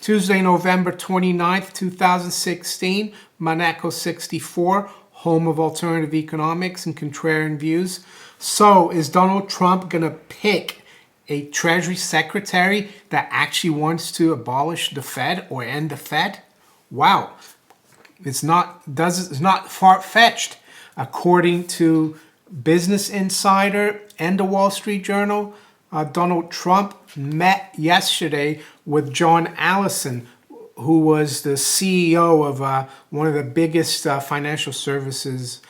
Tuesday, November 29th, 2016, Monaco 64, home of alternative economics and contrarian views. So, is Donald Trump going to pick a Treasury Secretary that actually wants to abolish the Fed or end the Fed? Wow, it's not far-fetched. According to Business Insider and the Wall Street Journal, Donald Trump met yesterday with John Allison, who was the CEO of one of the biggest financial services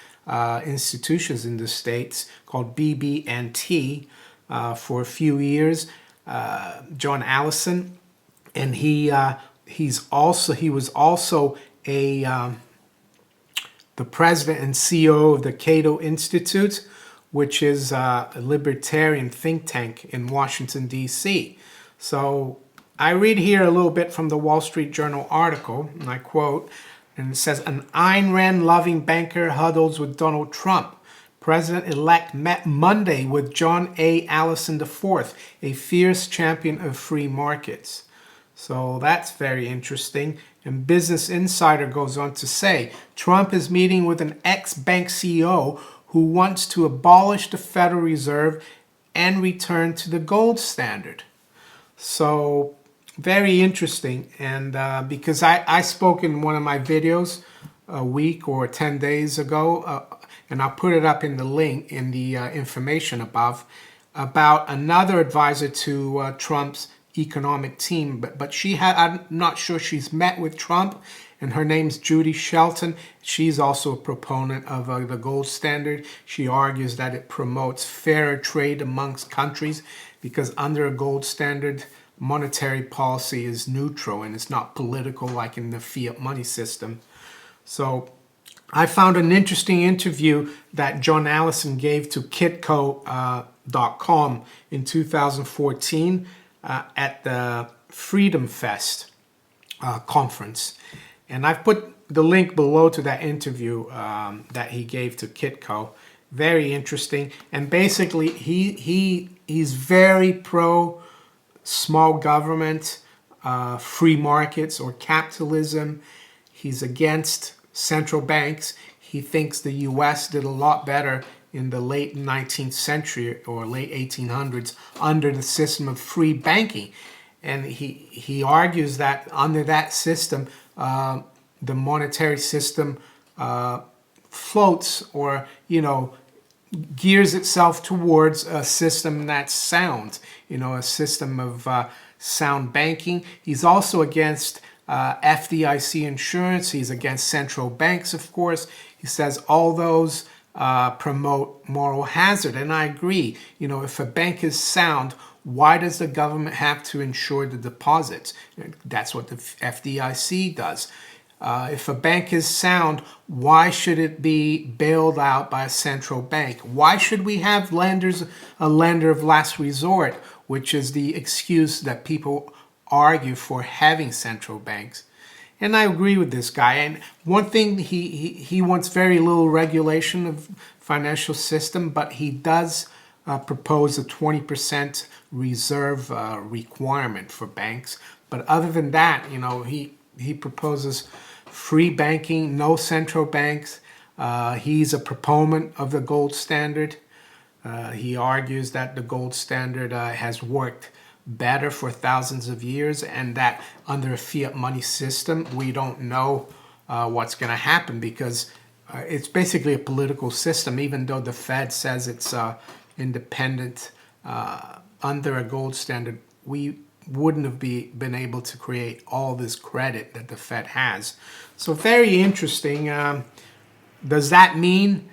institutions in the States called BB&T for a few years. John Allison, and he was also the president and CEO of the Cato Institute, which is a libertarian think tank in Washington, D.C. So I read here a little bit from the Wall Street Journal article, and I quote, and it says, an Ayn Rand-loving banker huddles with Donald Trump. President-elect met Monday with John A. Allison IV, a fierce champion of free markets. So that's very interesting. And Business Insider goes on to say, Trump is meeting with an ex-bank CEO who wants to abolish the Federal Reserve and return to the gold standard. So very interesting. And because I spoke in one of my videos a week or 10 days ago, and I'll put it up in the link in the information above, about another advisor to Trump's economic team, but I'm not sure she's met with Trump, and her name's Judy Shelton. She's also a proponent of the gold standard. She argues that it promotes fairer trade amongst countries because under a gold standard, monetary policy is neutral and it's not political like in the fiat money system. So I found an interesting interview that John Allison gave to Kitco.com in 2014 at the Freedom Fest conference. And I've put the link below to that interview that he gave to Kitco. Very interesting. And basically, he's very pro small government, free markets, or capitalism. He's against central banks. He thinks the U.S. did a lot better in the late 19th century or late 1800s under the system of free banking. And he argues that under that system, the monetary system floats or, gears itself towards a system that's sound, a system of sound banking. He's also against FDIC insurance. He's against central banks, of course. He says all those promote moral hazard. And I agree. If a bank is sound, why does the government have to insure the deposits? That's what the FDIC does. If a bank is sound, why should it be bailed out by a central bank? Why should we have a lender of last resort, which is the excuse that people argue for having central banks? And I agree with this guy. And one thing, he wants very little regulation of financial system, but he does propose a 20% reserve requirement for banks. But other than that, he proposes free banking, no central banks. He's a proponent of the gold standard. He argues that the gold standard has worked better for thousands of years, and that under a fiat money system, we don't know what's going to happen because it's basically a political system. Even though the Fed says it's independent, under a gold standard, we wouldn't have been able to create all this credit that the Fed has. So very interesting. Does that mean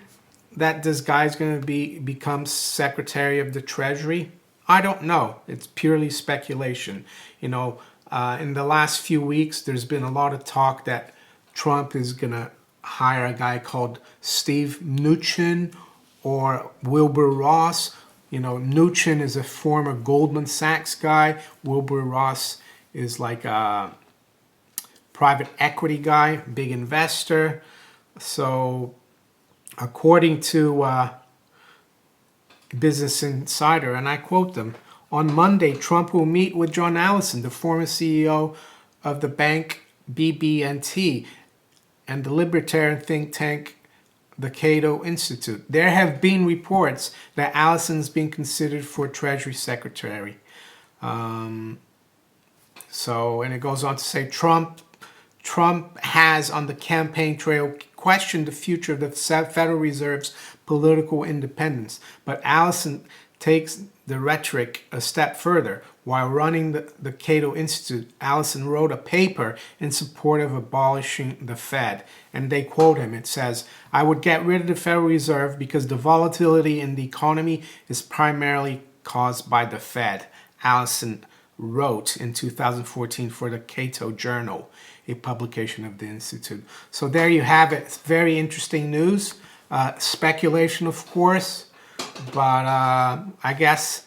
that this guy's going to become Secretary of the Treasury? I don't know. It's purely speculation. In the last few weeks, there's been a lot of talk that Trump is going to hire a guy called Steve Mnuchin or Wilbur Ross. Mnuchin is a former Goldman Sachs guy. Wilbur Ross is like a private equity guy, big investor. So according to Business Insider, and I quote them, on Monday, Trump will meet with John Allison, the former CEO of the bank BB&T and the libertarian think tank, the Cato Institute. There have been reports that Allison's being considered for Treasury Secretary. And it goes on to say Trump has on the campaign trail questioned the future of the Federal Reserve's political independence. But Allison takes the rhetoric a step further. While running the Cato Institute, Allison wrote a paper in support of abolishing the Fed. And they quote him. It says, "I would get rid of the Federal Reserve because the volatility in the economy is primarily caused by the Fed," Allison wrote in 2014 for the Cato Journal, a publication of the Institute. So there you have it. It's very interesting news. Speculation, of course, but I guess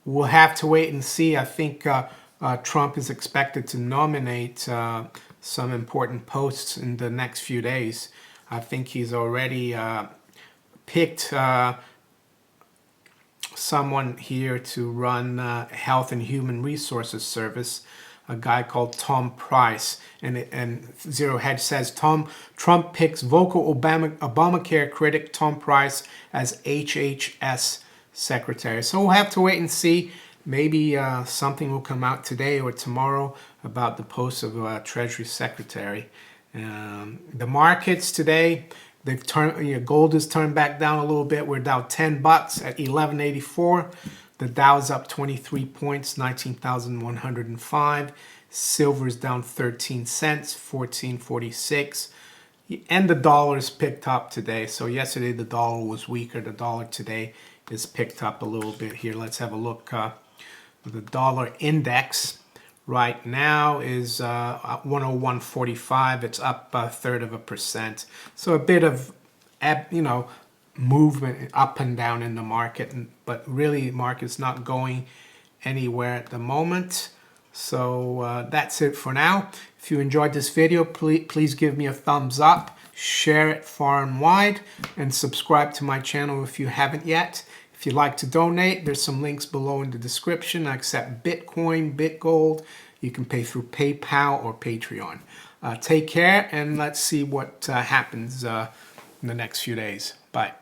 we'll have to wait and see. I think Trump is expected to nominate some important posts in the next few days. I think he's already picked someone here to run Health and Human Resources Service, a guy called Tom Price. And Zero Hedge says Trump picks vocal Obamacare critic Tom Price as HHS secretary. So we'll have to wait and see. Maybe something will come out today or tomorrow about the post of Treasury Secretary. The markets today, they've turned. Gold has turned back down a little bit. We're down $10 at 1184. The Dow's up 23 points, 19,105. Silver's down 13 cents, 1446. And the dollar's picked up today. So yesterday the dollar was weaker. The dollar today is picked up a little bit here. Let's have a look. The dollar index right now is 101.45. It's up 1/3%. So a bit of, movement up and down in the market, but really the market's not going anywhere at the moment. So that's it for now. If you enjoyed this video, please give me a thumbs up, share it far and wide, and subscribe to my channel if you haven't yet. If you'd like to donate, there's some links below in the description. I accept Bitcoin, BitGold. You can pay through PayPal or Patreon. Take care, and let's see what happens in the next few days. Bye.